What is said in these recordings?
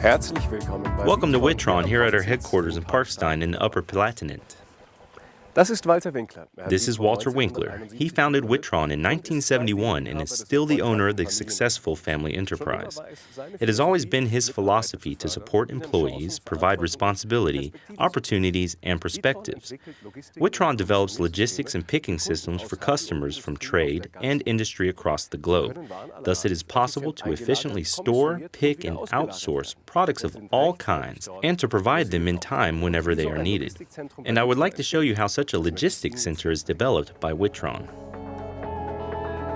Welcome to Witron here at our headquarters in Parkstein in the Upper Palatinate. This is Walter Winkler. He founded Witron in 1971 and is still the owner of the successful family enterprise. It has always been his philosophy to support employees, provide responsibility, opportunities, and perspectives. Witron develops logistics and picking systems for customers from trade and industry across the globe. Thus, it is possible to efficiently store, pick, and outsource products of all kinds and to provide them in time whenever they are needed. And I would like to show you how such a logistics center is developed by Witron.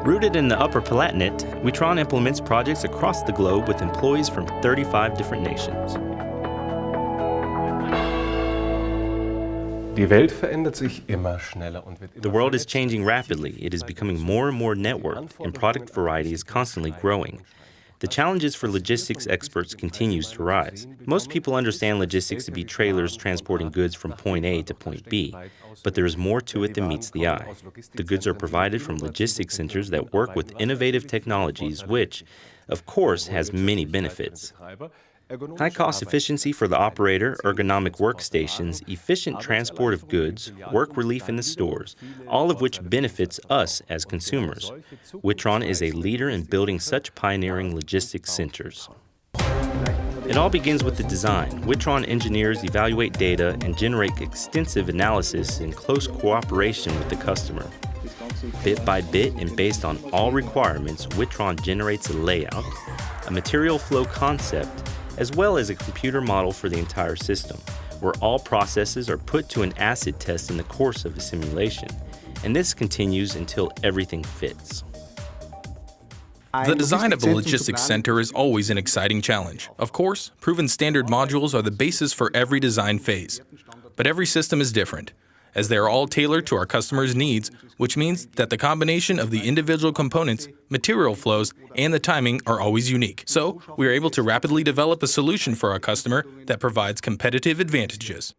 Rooted in the Upper Palatinate, Witron implements projects across the globe with employees from 35 different nations. The world is changing rapidly. It is becoming more and more networked, and product variety is constantly growing. The challenges for logistics experts continues to rise. Most people understand logistics to be trailers transporting goods from point A to point B, but there is more to it than meets the eye. The goods are provided from logistics centers that work with innovative technologies, which, of course, has many benefits. High cost efficiency for the operator, ergonomic workstations, efficient transport of goods, work relief in the stores, all of which benefits us as consumers. Witron is a leader in building such pioneering logistics centers. It all begins with the design. Witron engineers evaluate data and generate extensive analysis in close cooperation with the customer. Bit by bit and based on all requirements, Witron generates a layout, a material flow concept, as well as a computer model for the entire system, where all processes are put to an acid test in the course of a simulation, and this continues until everything fits. The design of a logistics center is always an exciting challenge. Of course, proven standard modules are the basis for every design phase, but every system is different, as they are all tailored to our customers' needs, which means that the combination of the individual components, material flows, and the timing are always unique. So, we are able to rapidly develop a solution for our customer that provides competitive advantages.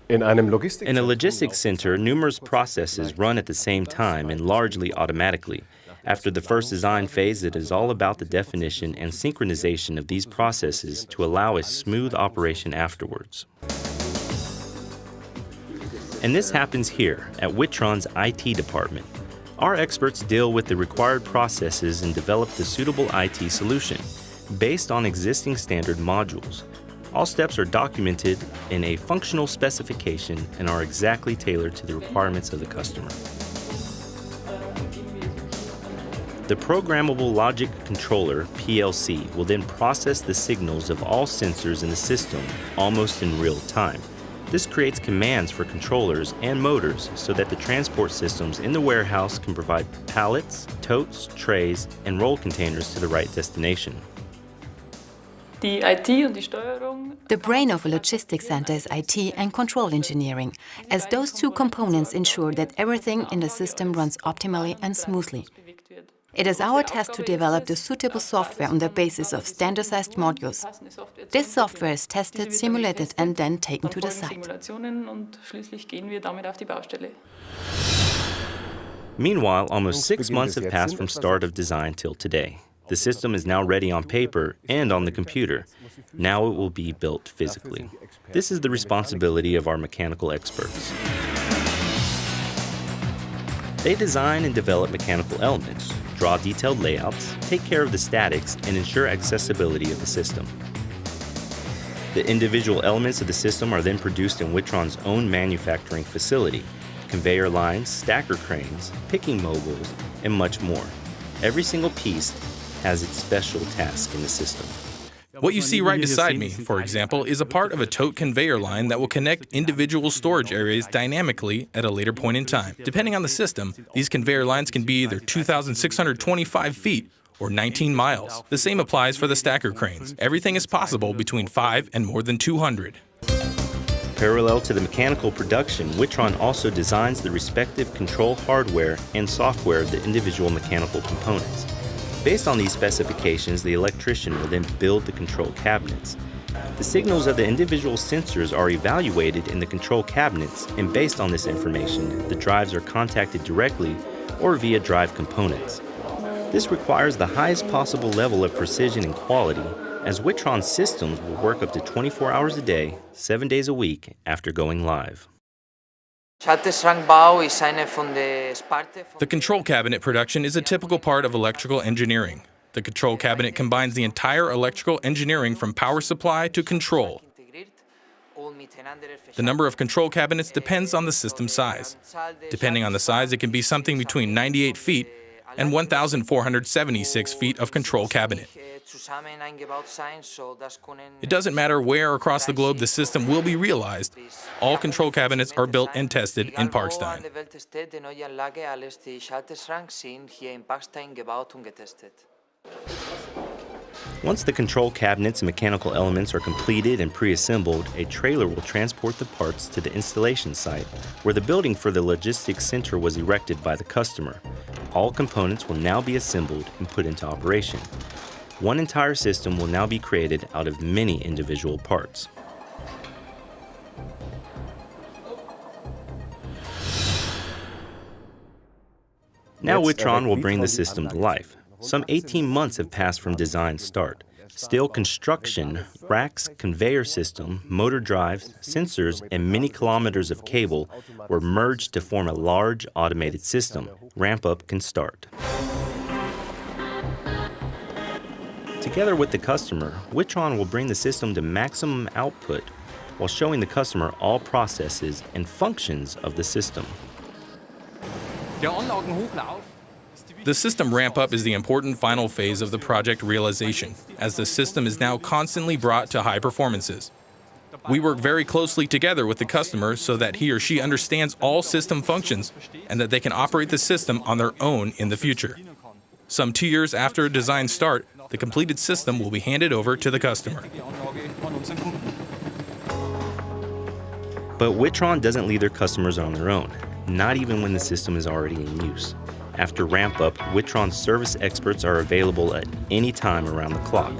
In a logistics center, numerous processes run at the same time and largely automatically. After the first design phase, it is all about the definition and synchronization of these processes to allow a smooth operation afterwards. And this happens here, at Witron's IT department. Our experts deal with the required processes and develop the suitable IT solution, based on existing standard modules. All steps are documented in a functional specification and are exactly tailored to the requirements of the customer. The Programmable Logic Controller, PLC, will then process the signals of all sensors in the system almost in real time. This creates commands for controllers and motors so that the transport systems in the warehouse can provide pallets, totes, trays, and roll containers to the right destination. The brain of a logistics center is IT and control engineering, as those two components ensure that everything in the system runs optimally and smoothly. It is our task to develop the suitable software on the basis of standardized modules. This software is tested, simulated, and then taken to the site. Meanwhile, almost 6 months have passed from start of design till today. The system is now ready on paper and on the computer. Now it will be built physically. This is the responsibility of our mechanical experts. They design and develop mechanical elements, draw detailed layouts, take care of the statics, and ensure accessibility of the system. The individual elements of the system are then produced in Witron's own manufacturing facility: conveyor lines, stacker cranes, picking mobiles, and much more. Every single piece has its special task in the system. What you see right beside me, for example, is a part of a tote conveyor line that will connect individual storage areas dynamically at a later point in time. Depending on the system, these conveyor lines can be either 2,625 feet or 19 miles. The same applies for the stacker cranes. Everything is possible between 5 and more than 200. Parallel to the mechanical production, Witron also designs the respective control hardware and software of the individual mechanical components. Based on these specifications, the electrician will then build the control cabinets. The signals of the individual sensors are evaluated in the control cabinets, and based on this information, the drives are contacted directly or via drive components. This requires the highest possible level of precision and quality, as Witron's systems will work up to 24 hours a day, 7 days a week after going live. The control cabinet production is a typical part of electrical engineering. The control cabinet combines the entire electrical engineering from power supply to control. The number of control cabinets depends on the system size. Depending on the size, it can be something between 98 feet and 1,476 feet of control cabinet. It doesn't matter where across the globe the system will be realized. All control cabinets are built and tested in Parkstein. Once the control cabinets and mechanical elements are completed and pre-assembled, a trailer will transport the parts to the installation site, where the building for the logistics center was erected by the customer. All components will now be assembled and put into operation. One entire system will now be created out of many individual parts. Now Witron will bring the system to life. Some 18 months have passed from design start. Steel construction, racks, conveyor system, motor drives, sensors, and many kilometers of cable were merged to form a large automated system. Ramp-up can start. Together with the customer, Witron will bring the system to maximum output while showing the customer all processes and functions of the system. The system ramp-up is the important final phase of the project realization, as the system is now constantly brought to high performances. We work very closely together with the customer so that he or she understands all system functions and that they can operate the system on their own in the future. Some 2 years after design start, the completed system will be handed over to the customer. But Witron doesn't leave their customers on their own, not even when the system is already in use. After ramp-up, Witron's service experts are available at any time around the clock.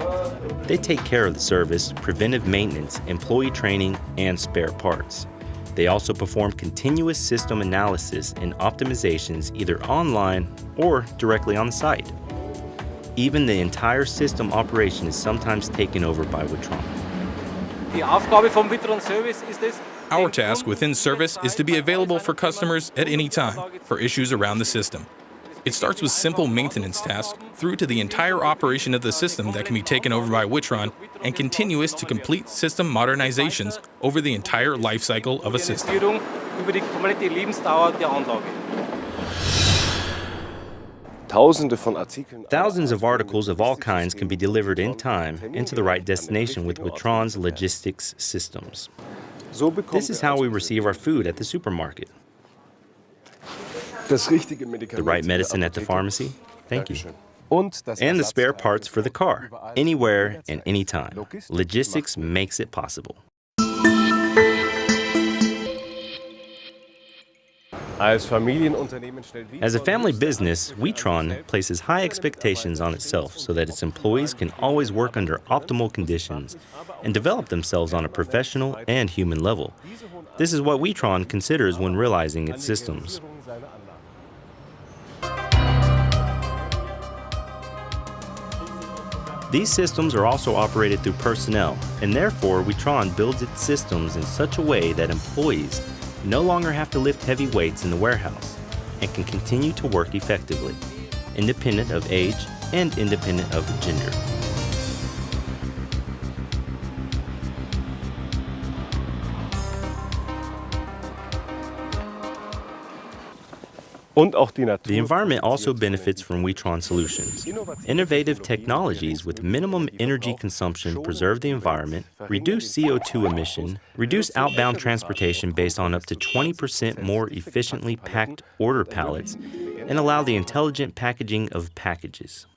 They take care of the service, preventive maintenance, employee training, and spare parts. They also perform continuous system analysis and optimizations either online or directly on the site. Even the entire system operation is sometimes taken over by Witron. Our task within service is to be available for customers at any time for issues around the system. It starts with simple maintenance tasks through to the entire operation of the system that can be taken over by Witron and continuous to complete system modernizations over the entire life cycle of a system. Thousands of articles of all kinds can be delivered in time and to the right destination with Witron's logistics systems. This is how we receive our food at the supermarket. The right medicine at the pharmacy? Thank you. And the spare parts for the car, anywhere and anytime. Logistics makes it possible. As a family business, Witron places high expectations on itself so that its employees can always work under optimal conditions and develop themselves on a professional and human level. This is what Witron considers when realizing its systems. These systems are also operated through personnel, and therefore Witron builds its systems in such a way that employees no longer have to lift heavy weights in the warehouse and can continue to work effectively, independent of age and independent of gender. The environment also benefits from Witron solutions. Innovative technologies with minimum energy consumption preserve the environment, reduce CO2 emission, reduce outbound transportation based on up to 20% more efficiently packed order pallets, and allow the intelligent packaging of packages.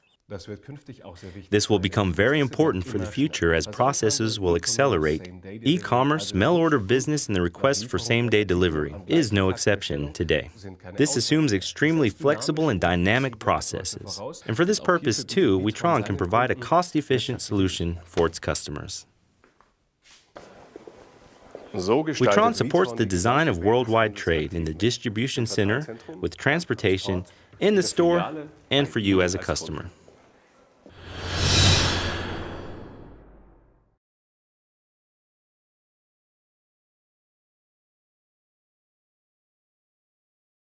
This will become very important for the future as processes will accelerate. E-commerce, mail-order business, and the request for same-day delivery is no exception today. This assumes extremely flexible and dynamic processes. And for this purpose, too, Witron can provide a cost-efficient solution for its customers. Witron supports the design of worldwide trade in the distribution center, with transportation, in the store, and for you as a customer.